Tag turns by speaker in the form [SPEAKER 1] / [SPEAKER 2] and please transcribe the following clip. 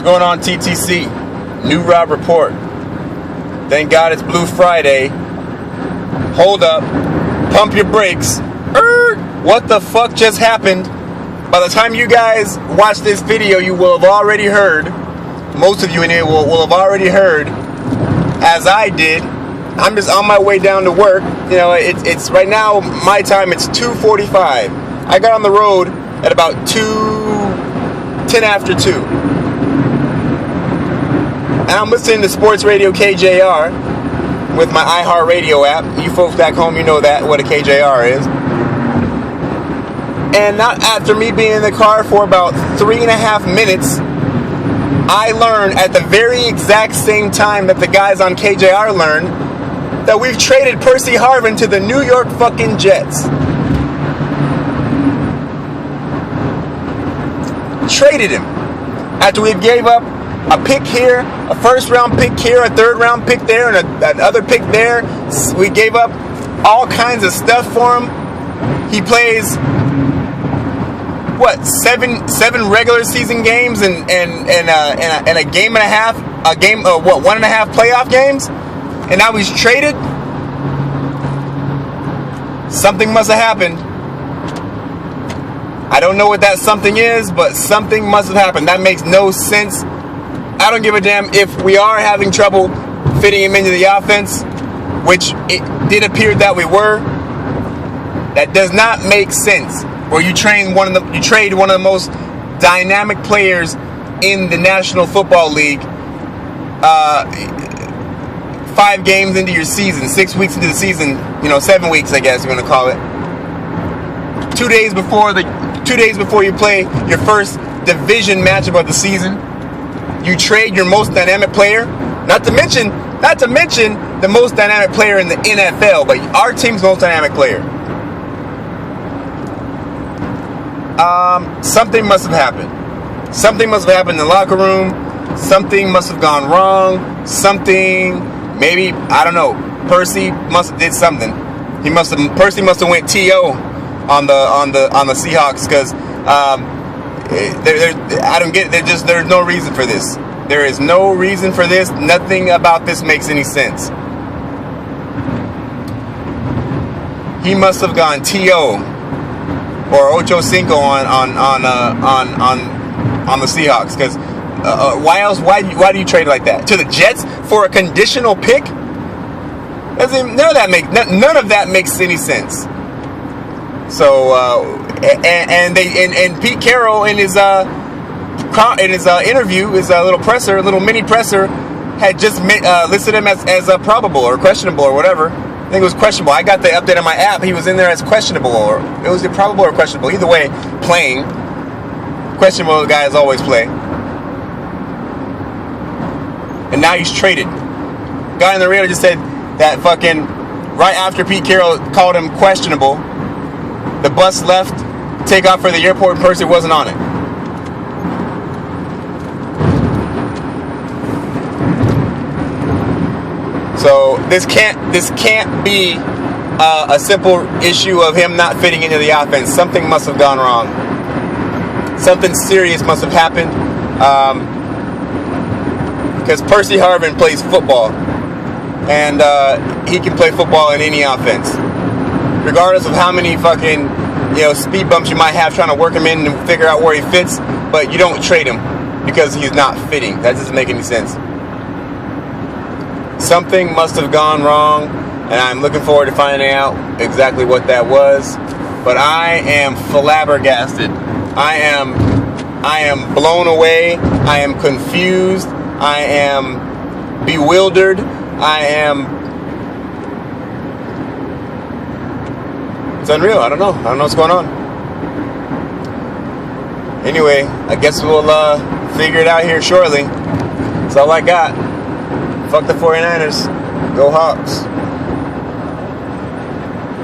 [SPEAKER 1] What's going on, TTC? New Rob report. Thank God it's Blue Friday. Hold up. Pump your brakes. What the fuck just happened? By the time you guys watch this video, you will have already heard, most of you in here will have already heard, as I did. I'm just on my way down to work. You know, it's right now, my time, it's 2:45. I got on the road at about 10 after 2. And I'm listening to Sports Radio KJR with my iHeartRadio app. You folks back home, you know that, what a KJR is. And not after me being in the car for about 3.5 minutes, I learned at the very exact same time that the guys on KJR learned that we've traded Percy Harvin to the New York fucking Jets. Traded him after we gave up a pick here, a first round pick here, a third round pick there, and another pick there. We gave up all kinds of stuff for him. He plays what, seven regular season games and a game and a half, a game, 1.5 playoff games, and now he's traded. Something must have happened. I don't know what that something is, but something must have happened. That makes no sense. I don't give a damn if we are having trouble fitting him into the offense, which it did appear that we were. That does not make sense. Where you trade one of the most dynamic players in the National Football League 5 games into your season, 6 weeks into the season, 7 weeks, I guess you want to call it. 2 days before you play your first division matchup of the season, you trade your most dynamic player. Not to mention the most dynamic player in the NFL, but our team's most dynamic player. Something must have happened. Something must have happened in the locker room. Something must have gone wrong. Maybe, I don't know. Percy must have did something. Percy must have went TO on the Seahawks, because I don't get it. There's no reason for this. There is no reason for this. Nothing about this makes any sense. He must have gone TO or Ocho Cinco on the Seahawks, because why else? Why do you trade like that to the Jets for a conditional pick? None of that makes any sense. So and Pete Carroll in his interview, his little mini presser, had just listed him as probable or questionable or whatever. I think it was questionable. I got the update on my app. He was in there as questionable, or it was probable or questionable. Either way, playing. Questionable guys always play. And now he's traded. Guy on the radio just said that fucking right after Pete Carroll called him questionable, the bus left, take off for the airport, and Percy wasn't on it. So this can't be a simple issue of him not fitting into the offense. Something must have gone wrong. Something serious must have happened. Because Percy Harvin plays football, and he can play football in any offense, regardless of how many fucking speed bumps you might have trying to work him in and figure out where he fits. But you don't trade him because he's not fitting. That doesn't make any sense. Something must have gone wrong, and I'm looking forward to finding out exactly what that was. But I am flabbergasted. I am blown away. I am confused. I am bewildered. It's unreal. I don't know what's going on. Anyway, I guess we'll figure it out here shortly. That's all I got. Fuck the 49ers. Go Hawks.